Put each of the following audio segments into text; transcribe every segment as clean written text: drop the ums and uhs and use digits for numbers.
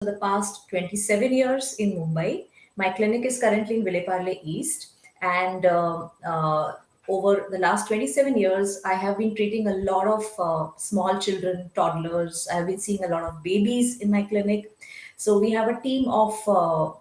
the past 27 years in Mumbai. My clinic is currently in Vileparle East, and over the last 27 years, I have been treating a lot of small children, toddlers. I have been seeing a lot of babies in my clinic. So we have a team of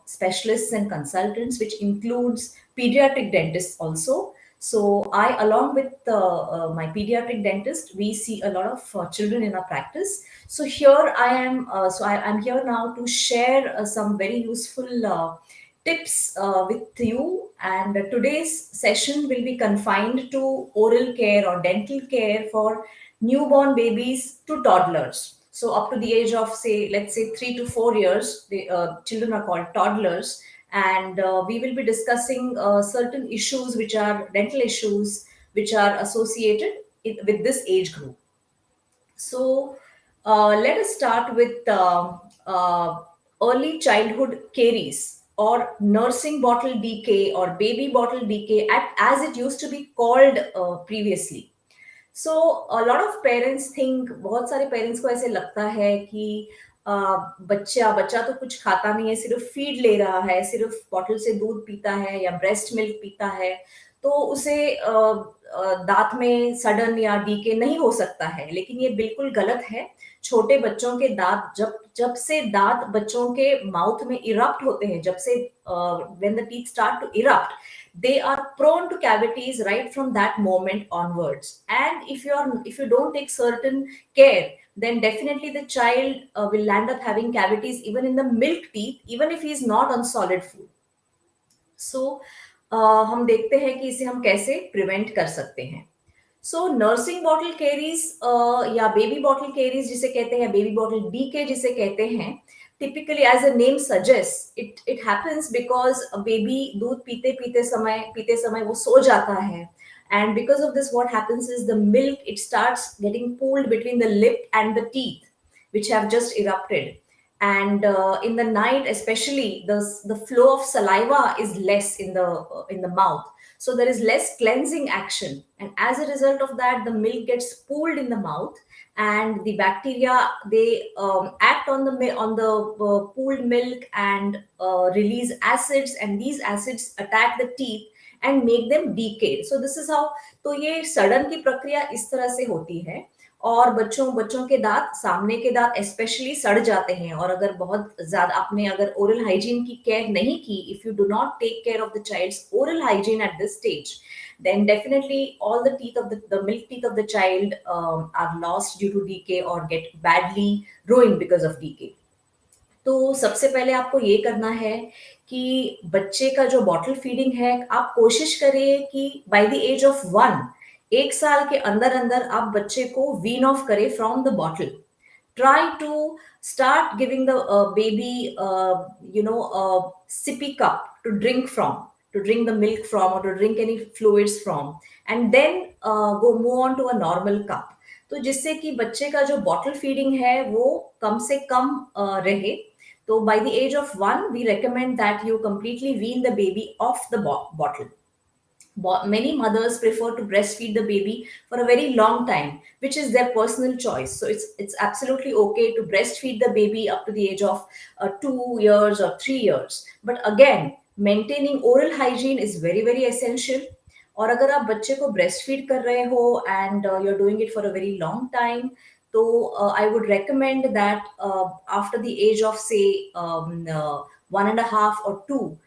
specialists and consultants, which includes pediatric dentists also. So I, along with my pediatric dentist, we see a lot of children in our practice. So here I am. I'm here now to share some very useful tips with you. And today's session will be confined to oral care or dental care for newborn babies to toddlers. So up to the age of, say, let's say 3 to 4 years, the children are called toddlers, and we will be discussing certain issues which are dental issues which are associated with this age group. So let us start with early childhood caries or nursing bottle decay or baby bottle decay, as it used to be called previously. So a lot of parents think, बहुत सारे parents को ऐसे लगता है कि अ, बच्चा बच्चा तो कुछ खाता नहीं है, सिर्फ फीड ले रहा है, सिर्फ बॉटल से दूध पीता है या ब्रेस्ट मिल्क पीता है, तो उसे दांत में सडन या डीके नहीं हो सकता है। लेकिन ये बिल्कुल गलत है। छोटे बच्चों के दांत, जब जब से दांत बच्चों के माउथ में इरप्ट होते हैं, जब से when the teeth start to erupt, they are prone to cavities right from that moment onwards. And if you don't take certain care, then definitely the child will end up having cavities even in the milk teeth, even if he is not on solid food. So हम देखते हैं कि इसे हम कैसे prevent कर सकते हैं. सो नर्सिंग बॉटल कैरीज या बेबी बॉटल कैरीज जिसे कहते हैं, बेबी बॉटल डीके जिसे कहते हैं, typically as a name suggests, it happens because a baby दूध पीते समय वो सो जाता है. And because of this, what happens is the milk, it starts getting pooled between the lip and the teeth, which have just erupted. And in the night especially, the flow of saliva is less in the mouth, so there is less cleansing action, and as a result of that, the milk gets pooled in the mouth, and the bacteria, they act on the pooled milk and release acids, and these acids attack the teeth and make them decay. So this is how, तो ये सड़न की प्रक्रिया इस तरह से होती है. और बच्चों बच्चों के दांत, सामने के दांत स्पेशली सड़ जाते हैं. और अगर बहुत ज्यादा आपने अगर ओरल हाइजीन की केयर नहीं की, if you do not take care of the child's oral hygiene at this stage, then definitely all the teeth of the milk teeth of the child are lost due to decay or get badly ruined because of decay. तो सबसे पहले आपको ये करना है कि बच्चे का जो बॉटल फीडिंग है, आप कोशिश करिए कि बाय द एज ऑफ 1 साल के अंदर अंदर आप बच्चे को वीन ऑफ करें from the bottle. Try to start giving the baby sippy cup to drink from, to drink the milk from, or to drink any fluids from, and then go move on to a normal cup. तो जिससे कि बच्चे का जो bottle feeding है वो कम से कम रहे. तो by the age of 1, we recommend that you completely wean the baby off the bottle. Many mothers prefer to breastfeed the baby for a very long time, which is their personal choice. So it's absolutely okay to breastfeed the baby up to the age of 2 years or 3 years. But again, maintaining oral hygiene is very very essential. और अगर आप बच्चे को breastfeed कर रहे हो and you're doing it for a very long time, तो I would recommend that after the age of, say, 1.5 or 2,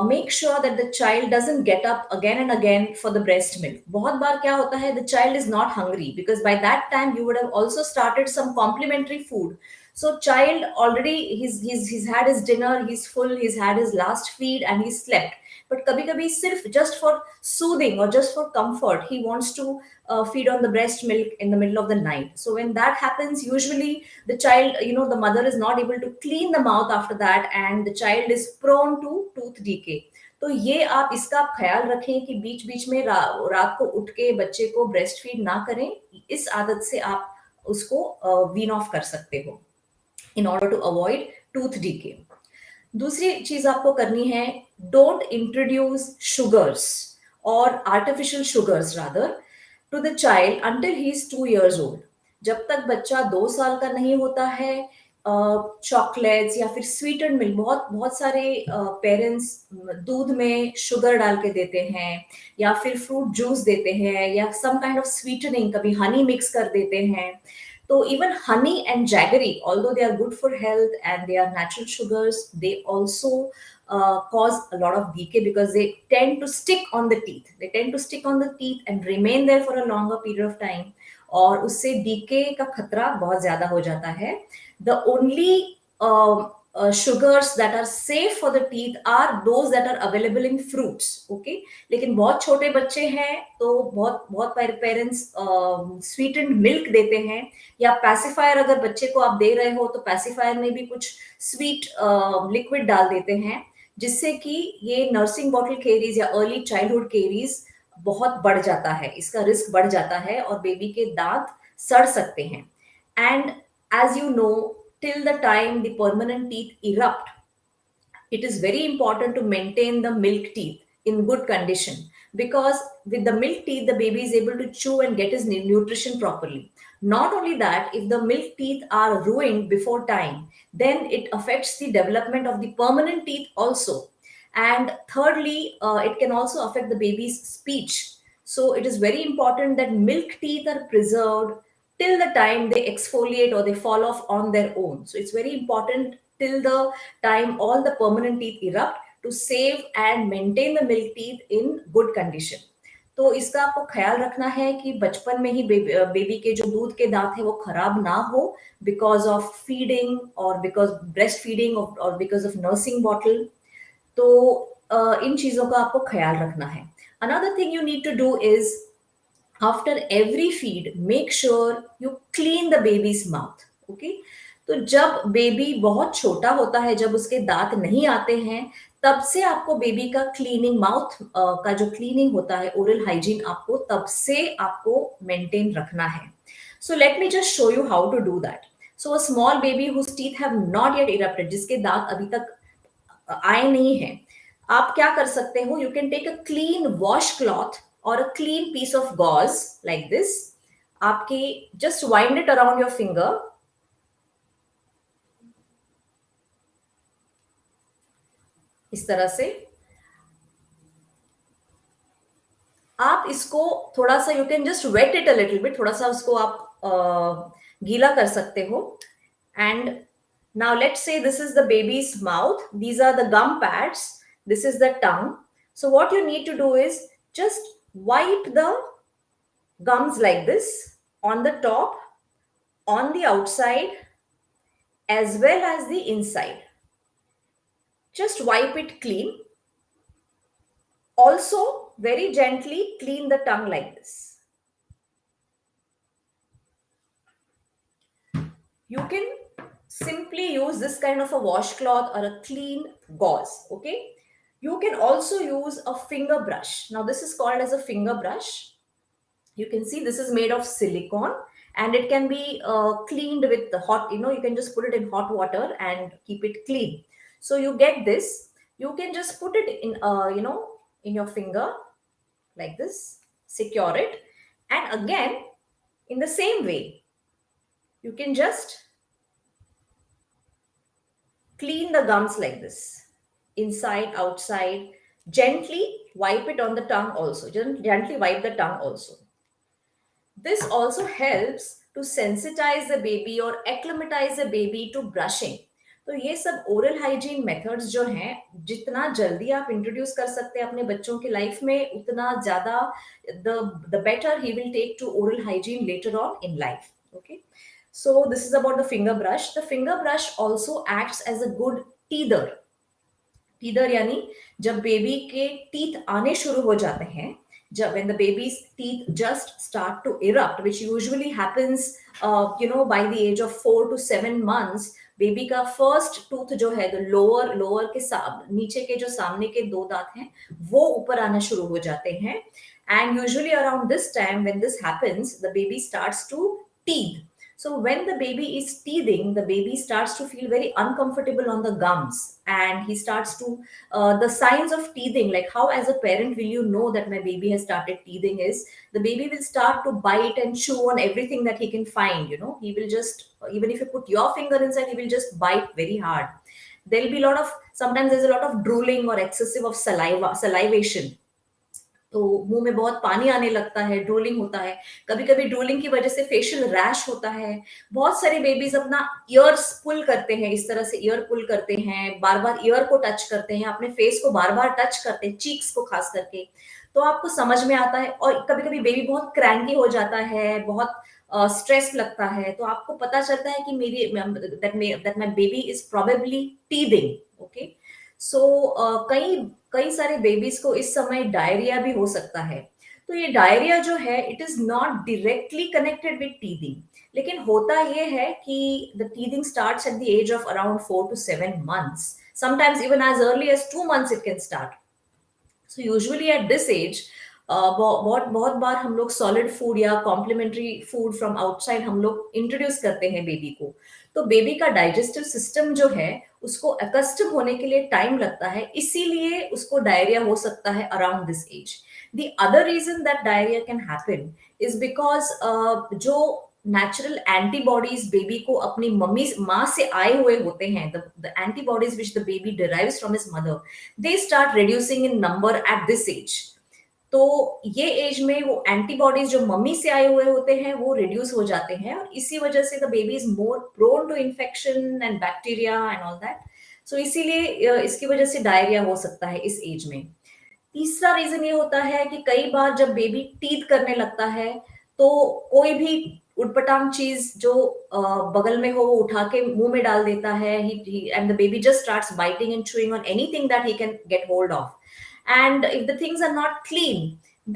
make sure that the child doesn't get up again and again for the breast milk. बहुत बार क्या होता है, the child is not hungry because by that time you would have also started some complementary food. So child already, he's had his dinner, he's full, he's had his last feed and he's slept. But कभी कभी सिर्फ just for soothing or just for comfort, he wants to feed on the breast milk in the middle of the night. So when that happens, usually the child, the mother is not able to clean the mouth after that, and the child is prone to tooth decay. तो ये आप इसका आप ख्याल रखें कि बीच बीच में रात को उठ के बच्चे को ब्रेस्ट फीड ना करें. इस आदत से आप उसको वीन ऑफ कर सकते हो in order to avoid tooth decay. दूसरी चीज आपको करनी है, डोंट इंट्रोड्यूस शुगर्स और artificial sugars rather to the child until he is 2 years old. जब तक बच्चा 2 साल का नहीं होता है, चॉकलेट्स या फिर स्वीटेंड मिल्क, बहुत बहुत सारे पेरेंट्स दूध में शुगर डाल के देते हैं, या फिर फ्रूट जूस देते हैं, या सम काइंड ऑफ स्वीटनिंग, कभी हनी मिक्स कर देते हैं. तो even honey and jaggery, although they are good for health and they are natural sugars, they also cause a lot of decay because they tend to stick on the teeth. They tend to stick on the teeth and remain there for a longer period of time. और उससे DK का खतरा बहुत ज्यादा हो जाता है. The only sugars that are safe for the teeth are those that are available in fruits. Okay, लेकिन बहुत छोटे बच्चे हैं तो बहुत बहुत पेरेंट्स स्वीटेंड मिल्क देते हैं, या पैसिफायर अगर बच्चे को आप दे रहे हो तो पैसिफायर में भी कुछ स्वीट लिक्विड डाल देते हैं, जिससे कि ये नर्सिंग बॉटल केरीज या अर्ली चाइल्डहुड केरीज बहुत बढ़ जाता है, इसका रिस्क बढ़ जाता है और बेबी के दांत सड़ सकते हैं. And as you know, till the time the permanent teeth erupt, it is very important to maintain the milk teeth in good condition, because with the milk teeth the baby is able to chew and get his nutrition properly. Not only that, if the milk teeth are ruined before time, then it affects the development of the permanent teeth also. And thirdly, it can also affect the baby's speech. So it is very important that milk teeth are preserved till the time they exfoliate or they fall off on their own. So it's very important till the time all the permanent teeth erupt to save and maintain the milk teeth in good condition. तो इसका आपको ख्याल रखना है कि बचपन में ही baby के जो दूध के दांत है वो खराब ना हो, बिकॉज ऑफ फीडिंग और बिकॉज ब्रेस्ट फीडिंग और बिकॉज ऑफ नर्सिंग बॉटल. तो इन चीजों का आपको ख्याल रखना है. Another thing you need to do is, after every feed, make sure you clean the baby's mouth. Okay, तो जब बेबी बहुत छोटा होता है, जब उसके दांत नहीं आते हैं, तब से आपको बेबी का क्लीनिंग, माउथ का जो क्लीनिंग होता है, ओरल हाइजीन, आपको तब से आपको मेंटेन रखना है. So let me just show you how to do that. So a small baby whose teeth have not yet erupted, जिसके दांत अभी तक आए नहीं है, आप क्या कर सकते हो? You can take a clean wash cloth or a clean piece of gauze like this. आपके just wind it around your finger. इस तरह से आप इसको थोड़ा सा, you can just wet it a little bit, थोड़ा सा उसको आप गीला कर सकते हो. And now let's say this is the baby's mouth, these are the gum pads, this is the tongue. So what you need to do is just wipe the gums like this, on the top, on the outside, as well as the inside. Just wipe it clean. Also, very gently clean the tongue like this. You can simply use this kind of a washcloth or a clean gauze. Okay, you can also use a finger brush. Now this is called as a finger brush. You can see this is made of silicone, and it can be cleaned with the hot, you can just put it in hot water and keep it clean. So you get this, you can just put it in in your finger like this, secure it, and again in the same way you can just clean the gums like this, inside, outside. Gently wipe it on the tongue also, gently wipe the tongue also. This also helps to sensitize the baby or acclimatize the baby to brushing. तो ये सब oral hygiene methods जो हैं, जितना जल्दी आप introduce कर सकते हैं अपने बच्चों की लाइफ में, उतना ज्यादा द बेटर ही will take to oral hygiene later on in life. Okay, so this is about the finger brush. The finger brush also acts as a good teether. Teether यानी जब बेबी के teeth आने शुरू हो जाते हैं, when the baby's teeth just start to erupt, which usually happens by the age of 4 to 7 months, baby का first tooth जो है, द लोअर के नीचे के जो सामने के दो दांत हैं वो ऊपर आना शुरू हो जाते हैं. And usually around this time when this happens, the baby starts to teeth. So when the baby is teething, the baby starts to feel very uncomfortable on the gums, and he starts to the signs of teething, like how as a parent will you know that my baby has started teething, is the baby will start to bite and chew on everything that he can find. He will just, even if you put your finger inside, he will just bite very hard. There'll be a lot of, sometimes there's a lot of drooling or excessive of salivation. तो मुंह में बहुत पानी आने लगता है, drooling होता है। कभी कभी ड्रूलिंग की वजह से फेशियल रैश होता है। बहुत सारे बेबीज अपना ईयर्स पुल करते हैं, इस तरह से ईयर पुल करते हैं, बार बार ईयर को टच करते हैं, अपने फेस को बार बार टच करते हैं, चीक्स को खास करके। तो आपको समझ में आता है। और कभी कभी बेबी बहुत क्रैंकी हो जाता है, बहुत स्ट्रेस लगता है, तो आपको पता चलता है कि मेरी that my baby is probably teething. Okay. So कई कई सारे बेबीज को इस समय डायरिया भी हो सकता है। तो ये डायरिया जो है, it is not directly connected with teething, लेकिन होता ये है कि the teething starts at the age of around 4 to 7 months, sometimes even as early as 2 months it can start. So usually at this age बहुत बहुत बार हम लोग सॉलिड फूड या कॉम्प्लीमेंट्री फूड फ्रॉम आउटसाइड हम लोग इंट्रोड्यूस करते हैं बेबी को। तो बेबी का डाइजेस्टिव सिस्टम जो है, उसको अकस्टम होने के लिए टाइम लगता है, इसीलिए उसको डायरिया हो सकता है around this age. The other reason that diarrhoea can happen is because जो नेचुरल एंटीबॉडीज बेबी को अपनी मम्मी माँ से आए हुए होते हैं, the antibodies which the baby derives from his mother, they start reducing in number at this age. तो ये एज में वो एंटीबॉडीज जो मम्मी से आए हुए होते हैं वो रिड्यूस हो जाते हैं, और इसी वजह से the baby is more prone to infection and bacteria and all that. So इसीलिए इसकी वजह से डायरिया हो सकता है इस एज में। तीसरा रीजन ये होता है कि कई बार जब बेबी टीथ करने लगता है, तो कोई भी उटपटांग चीज जो बगल में हो वो उठा के मुंह में डाल देता है, and the baby just starts biting and chewing on anything that he can get hold of. And if the things are not clean,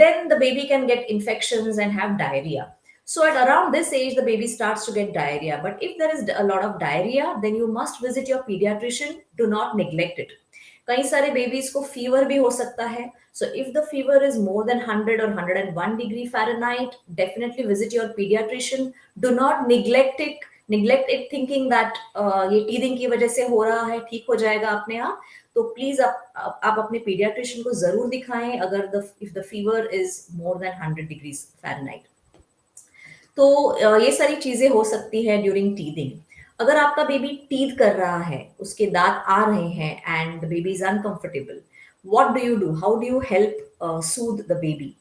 then the baby can get infections and have diarrhea. So at around this age, the baby starts to get diarrhea. But if there is a lot of diarrhea, then you must visit your pediatrician. Do not neglect it. कई सारे babies को fever भी हो सकता है। So if the fever is more than 100 or 101 degree Fahrenheit, definitely visit your pediatrician. Do not neglect it thinking that ये teething की वजह से हो रहा है, ठीक हो जाएगा अपने आप। तो प्लीज आप अपने पीडियाट्रिशियन को जरूर दिखाएं अगर if the fever is more than 100 degrees Fahrenheit। तो ये सारी चीजें हो सकती है ड्यूरिंग टीदिंग। अगर आपका बेबी टीथ कर रहा है, उसके दांत आ रहे हैं and the baby is uncomfortable, what do you do, how do you help soothe the baby?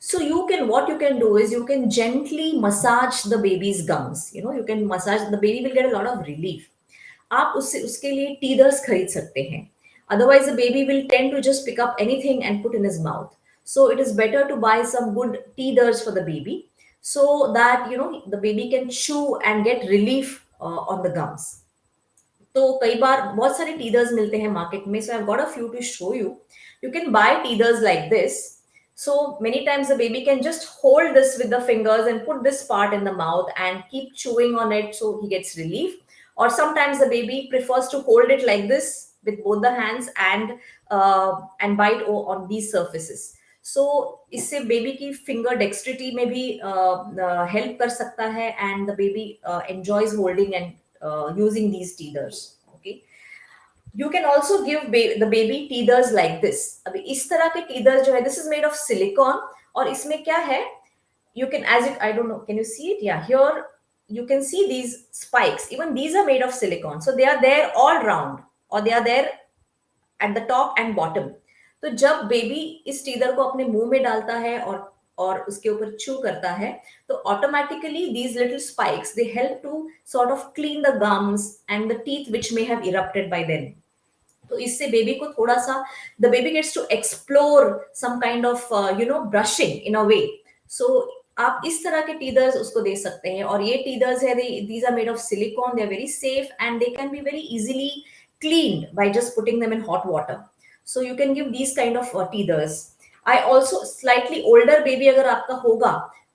So what you can do is you can gently massage the baby's gums. You can massage, the baby will get a lot of relief. आप उसके लिए teethers खरीद सकते हैं। Otherwise, the baby will tend to just pick up anything and put in his mouth. So it is better to buy some good teethers for the baby, so that the baby can chew and get relief on the gums. तो कई बार बहुत सारे teethers मिलते हैं market में, so I've got a few to show you. You can buy teethers like this. So many times the baby can just hold this with the fingers and put this part in the mouth and keep chewing on it so he gets relief. Or sometimes the baby prefers to hold it like this with both the hands and bite on these surfaces. So इससे baby की finger डेक्स्ट्रिटी में भी help कर सकता है, and the baby enjoys holding and using these teethers. Okay. You can also give the baby teethers like this. अभी इस तरह के teethers जो है, this is made of silicone, और इसमें क्या है, you can, I don't know, can you see it? Yeah, here you can see these spikes. Even these are made of silicone, so they are there all round, or they are there at the top and bottom. तो जब baby इस teether को अपने मुंह में डालता है और उसके ऊपर चू करता है, तो automatically these little spikes, they help to sort of clean the gums and the teeth which may have erupted by then. तो इससे बेबी को थोड़ा सा, the baby gets to explore some kind of brushing in a way. So आप इस तरह के teethers उसको दे सकते हैं। और ये टीदर्स है, these are made of silicone, they are very safe and they can be very easily cleaned by just putting them in hot water. So you can give these kind of teethers. I also, slightly older baby अगर आपका होगा,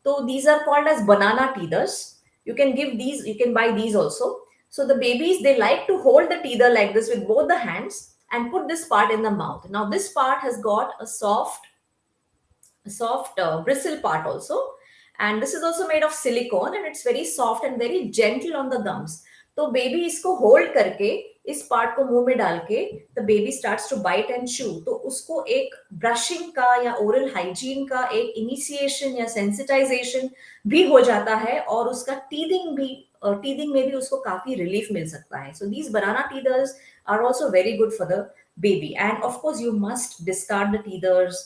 तो these are called as banana teethers. You can give these, you can buy these also. So the babies, they like to hold the teether like this with both the hands and put this part in the mouth. Now this part has got a soft bristle part also, and this is also made of silicone and it's very soft and very gentle on the gums. तो baby इसको hold करके इस part को मुंह में डाल के the baby starts to bite and chew, तो उसको एक ब्रशिंग का या ओरल हाइजीन का एक इनिशिएशन या सेंसिटाइजेशन भी हो जाता है, और उसका टीदिंग में भी उसको काफी रिलीफ मिल सकता है. So these banana teethers are also very good for the baby, and of course you must discard the teethers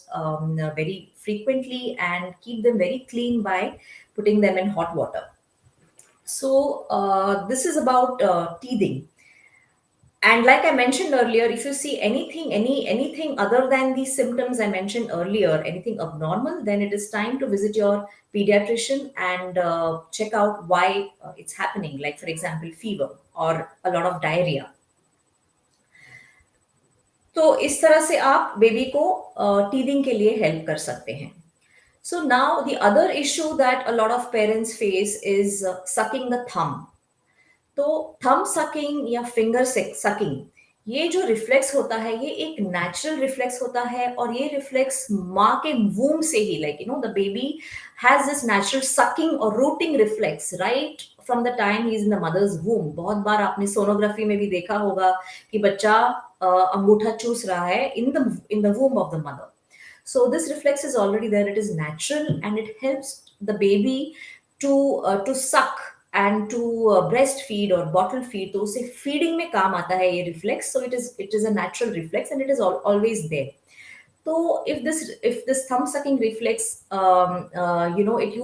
very frequently and keep them very clean by putting them in hot water. So this is about teething. And like I mentioned earlier, if you see anything other than these symptoms I mentioned earlier, anything abnormal, then it is time to visit your pediatrician and check out why it's happening. Like for example, fever or a lot of diarrhea. तो इस तरह से आप baby को teething के लिए help कर सकते हैं. So now the other issue that a lot of parents face is sucking the thumb. तो थंब सकिंग या फिंगर सकिंग, ये जो रिफ्लेक्स होता है ये एक नेचुरल रिफ्लेक्स होता है, और ये रिफ्लेक्स माँ के वूम से ही, like the baby has this natural sucking और rooting reflex right from the time he is in the mother's womb. बहुत बार आपने सोनोग्राफी में भी देखा होगा कि बच्चा अंगूठा चूस रहा है in the वूम of the mother. So this reflex is already there. It is natural and it helps the baby to suck and to breastfeed or bottle feed. तो उसे feeding में काम आता है ये reflex. So it is a natural reflex and it is always there. So if this thumb sucking reflex, it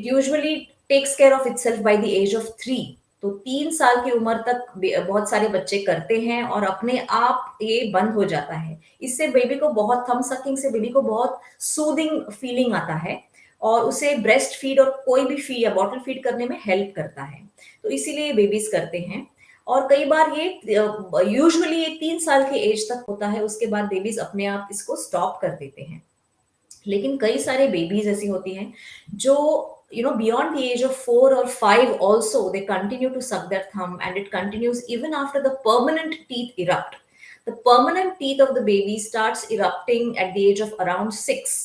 usually takes care of itself by the age of 3. तो 3 साल की उम्र तक बहुत सारे बच्चे करते हैं और अपने आप ये बंद हो जाता है. इससे बेबी को बहुत, थंब सकिंग से बेबी को बहुत सूदिंग फीलिंग आता है और उसे ब्रेस्ट फीड और कोई भी फीड या बॉटल फीड करने में हेल्प करता है. तो इसीलिए बेबीज करते हैं. और कई बार ये यूजुअली ये 3 साल की एज तक होता है, उसके बाद बेबीज अपने आप इसको स्टॉप कर देते हैं. लेकिन कई सारे बेबीज ऐसी होती हैं जो beyond the age of 4 or 5 also they continue to suck their thumb, and it continues even after the permanent teeth erupt. The permanent teeth of the baby starts erupting at the age of around 6.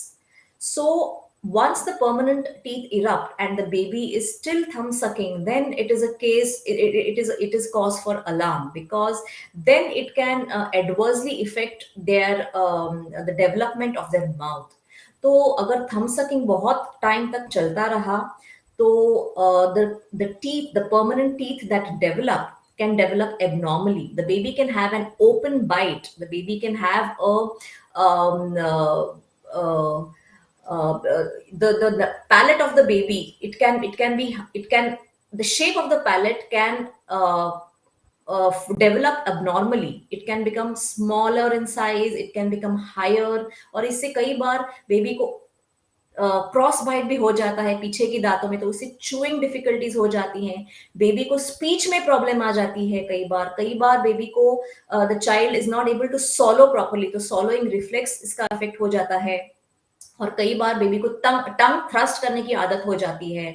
So once the permanent teeth erupt and the baby is still thumb sucking, then it is a case, it is cause for alarm, because then it can adversely affect their the development of their mouth. तो अगर thumb sucking बहुत time तक चलता रहा तो the teeth, the permanent teeth that develop can develop abnormally. The baby can have an open bite. The baby can have a the palate of the baby. The shape of the palate can develop abnormally. It can become smaller in size, it can become higher, और इससे कई बार baby को cross bite भी हो जाता है पीछे की दांतों में, तो उससे चूइंग डिफिकल्टीज हो जाती हैं. बेबी को स्पीच में प्रॉब्लम आ जाती है. कई बार बेबी को the child is not able to swallow properly, तो सॉलोइंग रिफ्लेक्स इसका इफेक्ट हो जाता है. और कई बार बेबी को टंग थ्रस्ट करने की आदत हो जाती है.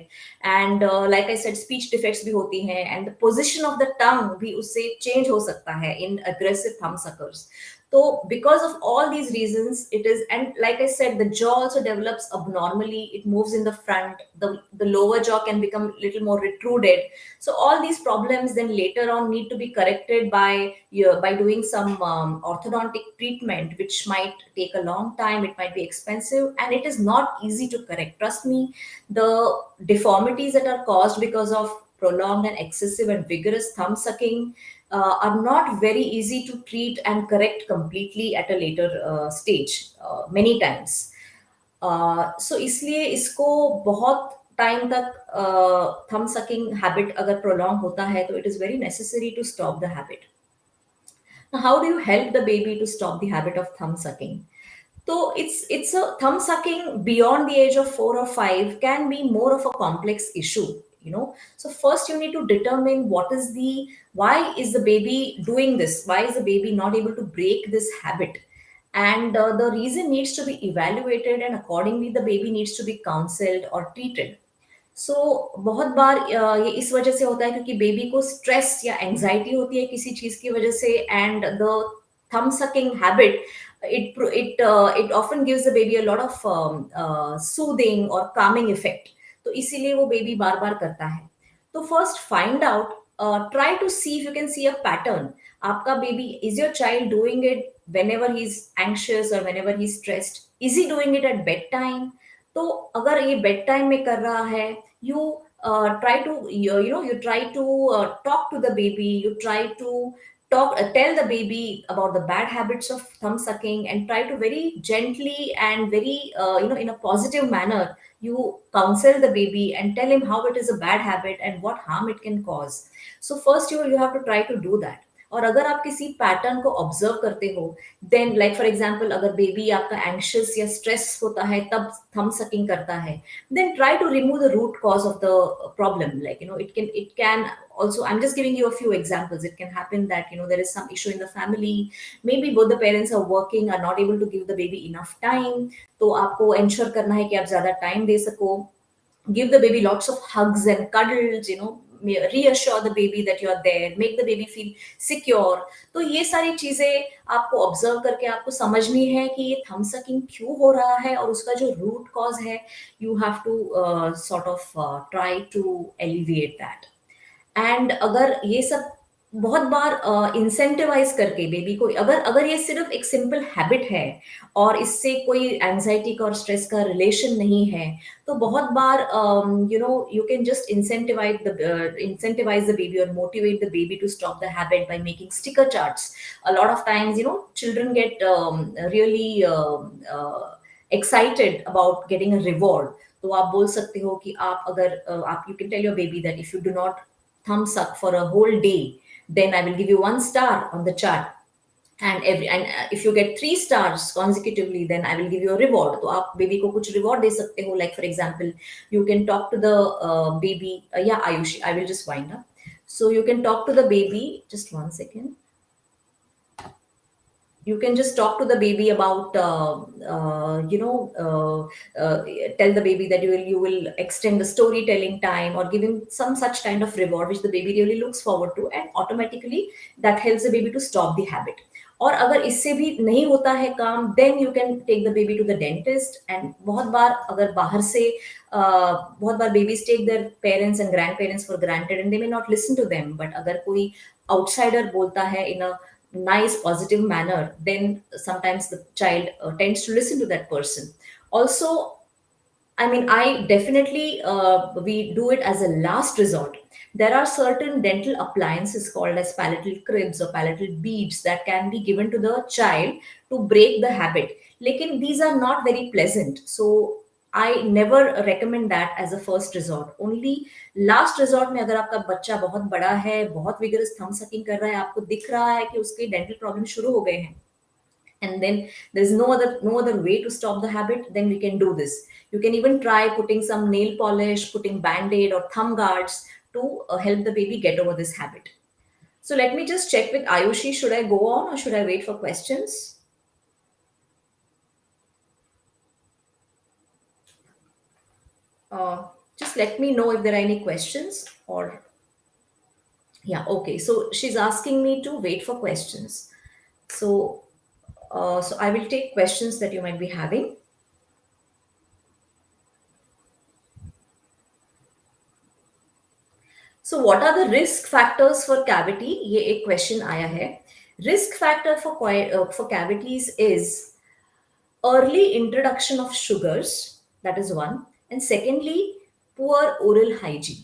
And like I said, speech defects भी होती हैं, and the position of the tongue भी उससे चेंज हो सकता है in aggressive thumb suckers. So because of all these reasons, it is, and like I said, the jaw also develops abnormally. It moves in the front. The lower jaw can become a little more retruded. So all these problems then later on need to be corrected by doing some orthodontic treatment, which might take a long time. It might be expensive, and it is not easy to correct. Trust me, the deformities that are caused because of prolonged and excessive and vigorous thumb sucking are not very easy to treat and correct completely at a later stage many times. So इसलिए इसको बहुत time तक thumb sucking habit अगर prolong होता है तो it is very necessary to stop the habit. Now how do you help the baby to stop the habit of thumb sucking? So it's a thumb sucking beyond the age of 4 or 5 can be more of a complex issue. So first you need to determine why is the baby doing this, why is the baby not able to break this habit, and the reason needs to be evaluated, and accordingly the baby needs to be counseled or treated. So बहुत बार ये इस वजह से होता है क्योंकि baby को stress या एंजाइटी होती है किसी चीज की वजह से, and the thumb sucking habit, it often gives the baby a lot of soothing or calming effect. तो इसीलिए वो बेबी बार बार करता है. तो first find out, try to see if you can see a pattern. आपका baby, is your child doing it whenever he's anxious or whenever he's stressed? Is he doing it at bedtime? तो अगर ये bed time में कर रहा है, you try to you try to talk to the baby, you try to tell the baby about the bad habits of thumb sucking, and try to very gently and very in a positive manner, you counsel the baby and tell him how it is a bad habit and what harm it can cause. So first you have to try to do that. और अगर आप किसी pattern को observe करते हो, then like for example अगर baby आपका anxious या स्ट्रेस होता है तब थंब सकिंग करता है, then try to remove the root cause of the problem. Like, it can also, I'm just giving you a few examples. It can happen that there is some issue in the family, maybe both the parents are working, are not able to give the baby enough time. तो आपको ensure करना है कि आप ज्यादा time दे सको. Give the baby lots of hugs and cuddles, reassure the baby that you are there, make the baby feel secure. तो ये सारी चीजें आपको ऑब्जर्व करके आपको समझनी है कि ये थंब सकिंग क्यों हो रहा है, और उसका जो रूट कॉज है, you have to sort of try to alleviate that. And अगर ये सब बहुत बार इंसेंटिवाइज करके बेबी को, अगर अगर ये सिर्फ एक सिंपल हैबिट है और इससे कोई एंजाइटी का और स्ट्रेस का रिलेशन नहीं है, तो बहुत बार you can just incentivize the baby or motivate the baby to stop the habit by making sticker charts. A lot of times, children get really excited about getting a reward. तो आप बोल सकते हो कि आप अगर आप you can tell your baby that if you do not thumb suck for a whole day, then I will give you 1 star on the chart. And if you get 3 stars consecutively, then I will give you a reward. तो आप baby को कुछ reward दे सकते हो. Like for example, you can talk to the baby. Yeah, Ayushi, I will just wind up. So you can talk to the baby. Just 1 second. You can just talk to the baby about tell the baby that you will extend the storytelling time, or give him some such kind of reward which the baby really looks forward to, and automatically that helps the baby to stop the habit. और अगर इससे भी नहीं होता है काम, then you can take the baby to the dentist. And बहुत बार अगर बाहर से बहुत बार babies take their parents and grand parents for granted and they may not listen to them. But अगर कोई आउटसाइडर बोलता है in a nice positive manner, then sometimes the child tends to listen to that person. Also, I mean, I definitely we do it as a last resort. There are certain dental appliances called as palatal cribs or palatal beads that can be given to the child to break the habit. Lekin these are not very pleasant, so I never recommend that as a first resort. Only last resort में, अगर आपका बच्चा बहुत बड़ा है, बहुत vigorous thumb sucking कर रहा है, आपको दिख रहा है कि उसके डेंटल प्रॉब्लम शुरू हो गए हैं, and then there's no other way to stop the habit, then we can do this. You can even try putting some nail polish, putting band-aid or thumb guards to help the baby get over this habit. So let me just check with Ayushi, should I go on or should I wait for questions? Just let me know if there are any questions. Or yeah, okay, so she's asking me to wait for questions. So I will take questions that you might be having. So what are the risk factors for cavity? ये एक question आया है. Risk factor for cavities is early introduction of sugars, that is one, and secondly, poor oral hygiene.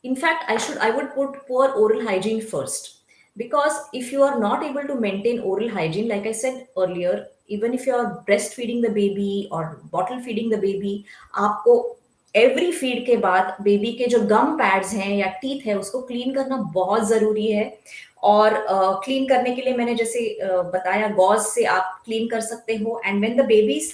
In fact, I would put poor oral hygiene first, because if you are not able to maintain oral hygiene, like I said earlier, even if you are breastfeeding the baby or bottle feeding the baby, आपको every feed के बाद baby के जो गम pads हैं या teeth है उसको clean करना बहुत जरूरी है. और क्लीन करने के लिए मैंने जैसे बताया, गॉज से आप क्लीन कर सकते हो. And when the babies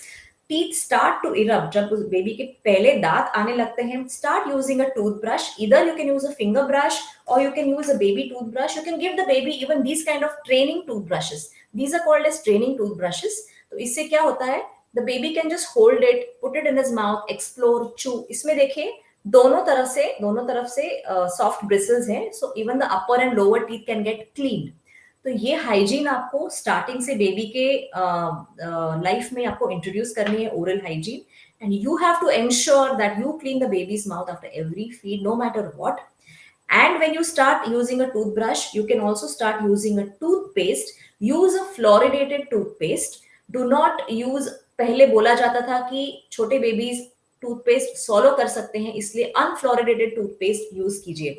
teeth start to erupt, जब उस बेबी के पहले दांत आने लगते हैं, start using a toothbrush. Either you can use a finger brush or you can use a baby toothbrush. You can give the baby even these kind of training toothbrushes. These are called as training toothbrushes. तो इससे क्या होता है, the baby can just hold it, put it in his mouth, explore, chew. इसमें देखिए दोनों तरफ से soft bristles हैं, so even the upper and lower teeth can get cleaned. तो ये हाइजीन आपको स्टार्टिंग से बेबी के लाइफ में आपको इंट्रोड्यूस करनी है, oral hygiene. And you have to ensure that you clean the baby's mouth after every feed, no matter what. And when you start using a toothbrush, you can also start using a toothpaste. Use a fluoridated toothpaste. Do not use, पहले बोला जाता था कि छोटे babies toothpaste सॉलो कर सकते हैं, इसलिए अनफ्लोरिडेटेड टूथपेस्ट यूज कीजिए.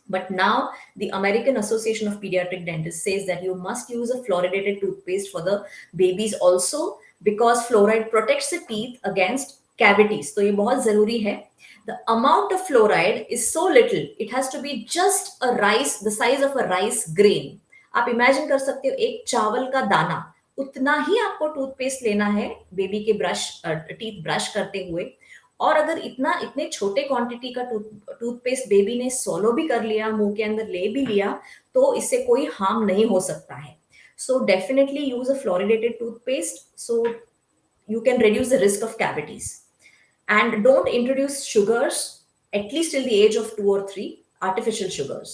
But now the American Association of Pediatric Dentists says that you must use a fluoridated toothpaste for the babies also, because fluoride protects the teeth against cavities. तो ये बहुत जरूरी है. The amount of fluoride is so little, it has to be just a rice, the size of a rice grain. आप imagine कर सकते हो एक चावल का दाना, उतना ही आपको टूथपेस्ट लेना है बेबी के ब्रश टीथ ब्रश करते हुए. और अगर इतने छोटे क्वांटिटी का टूथपेस्ट बेबी ने सोलो भी कर लिया, मुंह के अंदर ले भी लिया, तो इससे कोई हार्म नहीं हो सकता है. So definitely use a fluoridated toothpaste so you can reduce the risk of cavities. And don't introduce sugars at least till the age of 2 or 3, artificial sugars.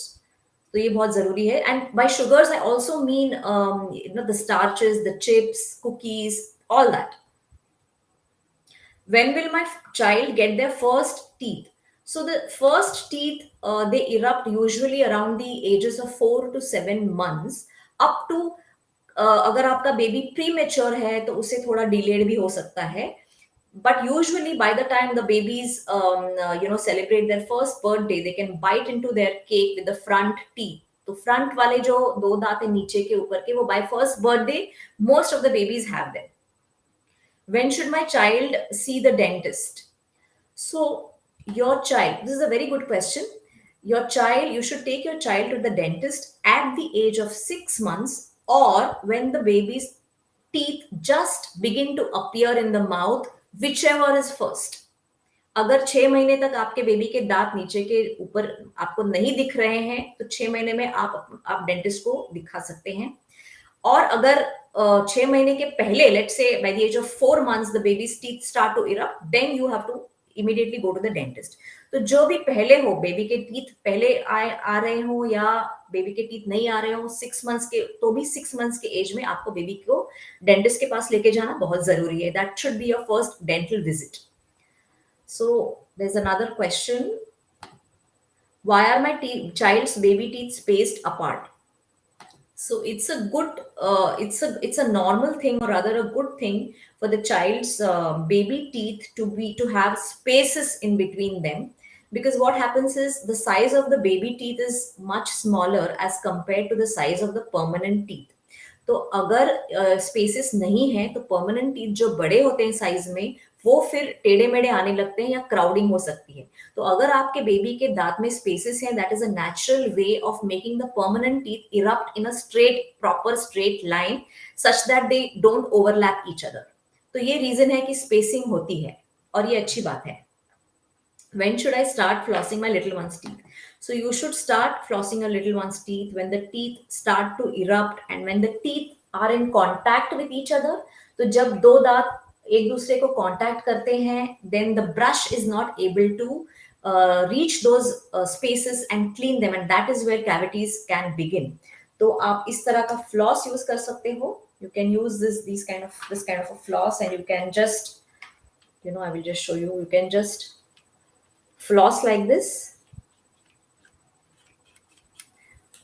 तो ये बहुत जरूरी है. And by sugars I also mean the starches, the chips, cookies, all that. When will my child get their first teeth? So the first teeth, they erupt usually around the ages of 4 to 7 months. Up to अगर आपका baby pre mature है तो उसे थोड़ा delayed भी हो सकता है. But usually by the time the babies celebrate their first birthday, they can bite into their cake with the front teeth. तो फ्रंट वाले जो 2 दांत है नीचे के ऊपर के, वो by first birthday most of the babies have them. When should my child see the dentist? So your child, this is a very good question. You should take your child to the dentist at the age of 6 months, or when the baby's teeth just begin to appear in the mouth, whichever is first. अगर 6 महीने तक आपके baby के दांत नीचे के ऊपर आपको नहीं दिख रहे हैं, तो 6 महीने में आप डेंटिस्ट को दिखा सकते हैं. और अगर 6 महीने के पहले, let's say by the age of 4 months the baby's teeth start to erupt, then you have to immediately go to the dentist. तो जो भी पहले हो, बेबी के टीथ पहले आ रहे हो या बेबी के टीथ नहीं आ रहे हो 6 months के, तो भी 6 months के एज में आपको बेबी को डेंटिस्ट के पास लेके जाना बहुत जरूरी है. That should be your first dental visit. So there is another question. Why are my child's baby teeth spaced apart? So it's a good, it's a normal thing, or rather a good thing for the child's baby teeth to have spaces in between them, because what happens is the size of the baby teeth is much smaller as compared to the size of the permanent teeth. तो अगर spaces नहीं है तो permanent teeth जो बड़े होते हैं size में, वो फिर टेढ़े मेढ़े आने लगते हैं या क्राउडिंग हो सकती है. तो अगर आपके बेबी के दांत में स्पेसेस हैं, that is a natural way of making the permanent teeth erupt in a straight, proper straight line, such that they don't overlap each other. तो ये रीजन है कि स्पेसिंग होती है, और ये अच्छी बात है. When should I start flossing my little one's teeth? So you should start flossing a little one's teeth when the teeth start to erupt and when the teeth are in contact with each other. तो जब 2 दांत एक दूसरे को contact करते हैं, then the brush is not able to reach those spaces and clean them, and that is where cavities can begin. तो आप इस तरह का floss यूज कर सकते हो. You can use this kind of a floss, and you can just, I will just show you. You can just floss like this,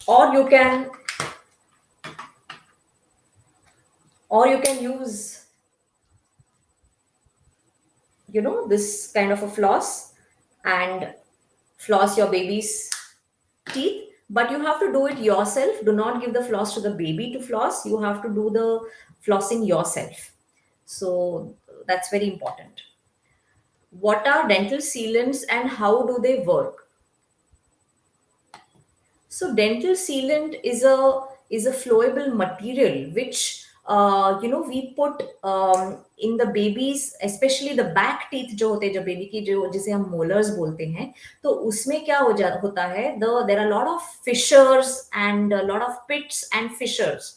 or you can use this kind of a floss and floss your baby's teeth. But you have to do it yourself. Do not give the floss to the baby to floss. You have to do the flossing yourself. So that's very important. What are dental sealants and how do they work? So dental sealant is a flowable material which we put in the babies, especially the back teeth जो होते हैं, जो baby की जो जिसे हम molars बोलते हैं, तो उसमें क्या होता है, there are a lot of fissures and a lot of pits and fissures.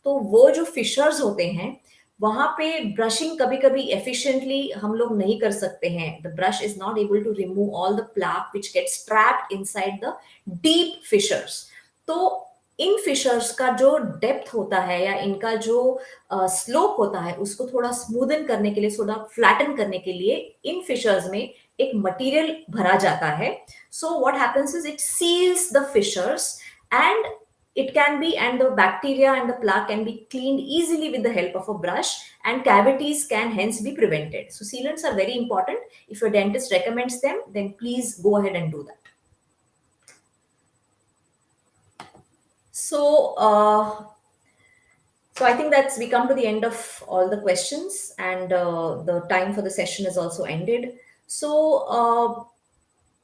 तो वो जो fissures होते हैं, वहां पे ब्रशिंग कभी कभी एफिशिएंटली हम लोग नहीं कर सकते हैं. The brush is not able to remove all the plaque which gets trapped inside the deep fissures. तो इन फिशर्स का जो डेप्थ होता है या इनका जो स्लोप होता है उसको थोड़ा स्मूदन करने के लिए, थोड़ा फ्लैटन करने के लिए इन फिशर्स में एक मटेरियल भरा जाता है. So what happens is it seals the fissures, and it can be, and the bacteria and the plaque can be cleaned easily with the help of a brush, and cavities can hence be prevented. So sealants are very important. If your dentist recommends them, then please go ahead and do that. So uh, So I think that's we come to the end of all the questions, and the time for the session is also ended. So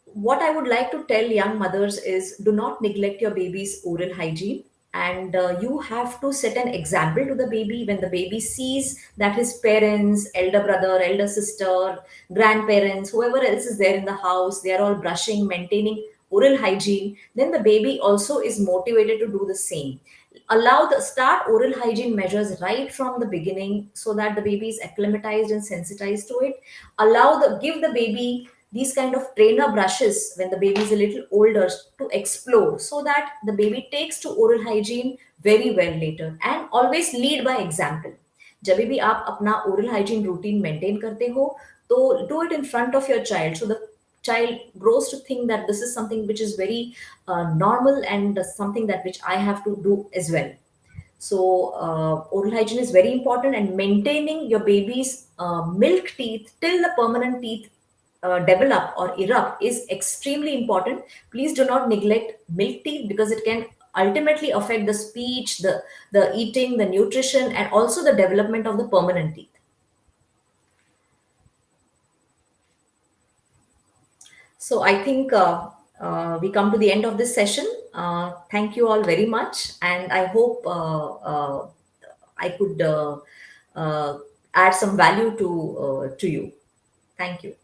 what I would like to tell young mothers is, do not neglect your baby's oral hygiene. And you have to set an example to the baby. When the baby sees that his parents, elder brother, elder sister, grandparents, whoever else is there in the house, they are all brushing, maintaining oral hygiene, then the baby also is motivated to do the same. Allow the start oral hygiene measures right from the beginning so that the baby is acclimatized and sensitized to it. Allow the give the baby these kind of trainer brushes when the baby is a little older to explore, so that the baby takes to oral hygiene very well later. And always lead by example. जब भी आप अपना oral hygiene routine maintain करते हो, तो do it in front of your child, so the child grows to think that this is something which is very normal, and something that which I have to do as well. So, oral hygiene is very important, and maintaining your baby's milk teeth till the permanent teeth develop or erupt is extremely important. Please do not neglect milk teeth, because it can ultimately affect the speech, the eating, the nutrition, and also the development of the permanent teeth. So I think we come to the end of this session. Thank you all very much, and I hope I could uh, add some value to you. Thank you.